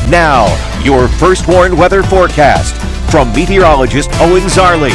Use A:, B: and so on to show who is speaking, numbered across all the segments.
A: Now, your first warned weather forecast from meteorologist Owen Zarley.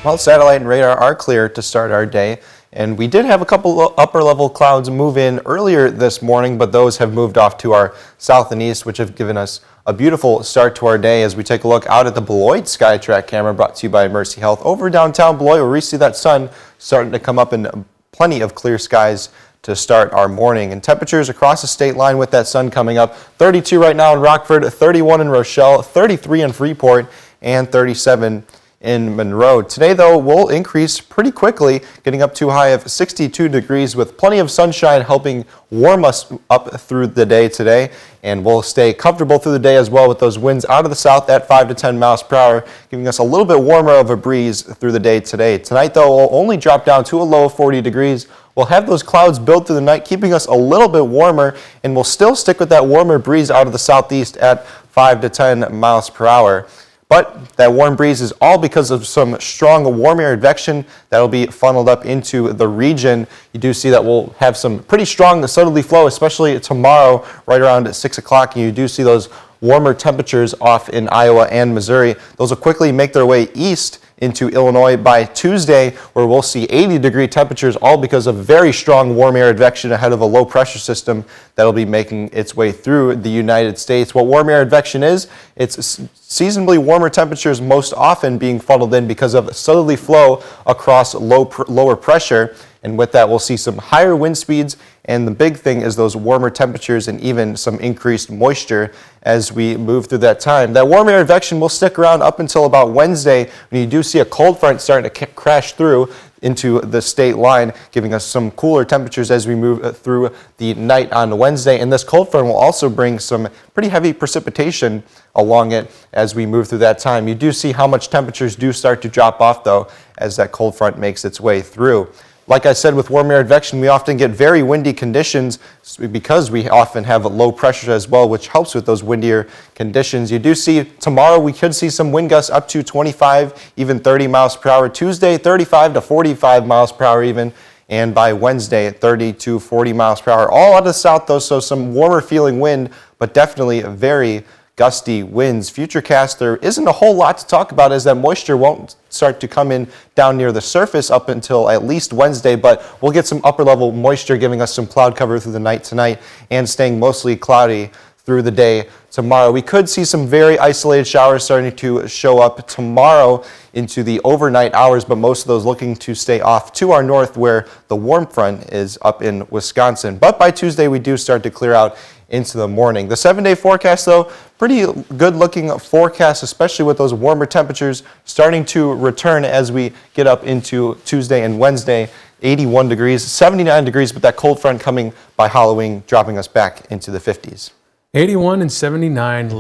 B: Well, satellite and radar are clear to start our day, and we did have a couple upper level clouds move in earlier this morning, but those have moved off to our south and east, which have given us a beautiful start to our day as we take a look out at the Beloit Skytrack camera brought to you by Mercy Health over downtown Beloit, where we see that sun starting to come up in plenty of clear skies to start our morning. And temperatures across the state line with that sun coming up. 32 right now in Rockford, 31 in Rochelle, 33 in Freeport, and 37 in Monroe. Today, though, will increase pretty quickly, getting up to a high of 62 degrees with plenty of sunshine helping warm us up through the day today. And we'll stay comfortable through the day as well with those winds out of the south at 5 to 10 miles per hour, giving us a little bit warmer of a breeze through the day today. Tonight, though, will only drop down to a low of 40 degrees. We'll have those clouds build through the night, keeping us a little bit warmer, and we'll still stick with that warmer breeze out of the southeast at 5 to 10 miles per hour. But that warm breeze is all because of some strong warm air advection that will be funneled up into the region. You do see that we'll have some pretty strong southerly flow, especially tomorrow right around 6 o'clock. And you do see those warmer temperatures off in Iowa and Missouri. Those will quickly make their way east into Illinois by Tuesday, where we'll see 80-degree temperatures, all because of very strong warm air advection ahead of a low pressure system that will be making its way through the United States. What warm air advection is, it's seasonably warmer temperatures most often being funneled in because of southerly flow across lower pressure. And with that, we'll see some higher wind speeds, and the big thing is those warmer temperatures and even some increased moisture as we move through that time. That warm air advection will stick around up until about Wednesday, when you do see a cold front starting to crash through into the state line, giving us some cooler temperatures as we move through the night on Wednesday. And this cold front will also bring some pretty heavy precipitation along it as we move through that time. You do see how much temperatures do start to drop off, though, as that cold front makes its way through. Like I said, with warm air advection, we often get very windy conditions because we often have low pressure as well, which helps with those windier conditions. You do see tomorrow we could see some wind gusts up to 25, even 30 miles per hour. Tuesday, 35 to 45 miles per hour even. And by Wednesday, 30 to 40 miles per hour. All out of the south, though, so some warmer feeling wind, but definitely very gusty winds. Futurecast, there isn't a whole lot to talk about as that moisture won't start to come in down near the surface up until at least Wednesday, but we'll get some upper level moisture giving us some cloud cover through the night tonight and staying mostly cloudy through the day tomorrow. We could see some very isolated showers starting to show up tomorrow into the overnight hours, but most of those looking to stay off to our north where the warm front is up in Wisconsin. But by Tuesday, we do start to clear out into the morning. The 7-day forecast, though, pretty good looking forecast, especially with those warmer temperatures starting to return as we get up into Tuesday and Wednesday. 81 degrees, 79 degrees, but that cold front coming by Halloween, dropping us back into the 50s.
C: 81 and 79 late.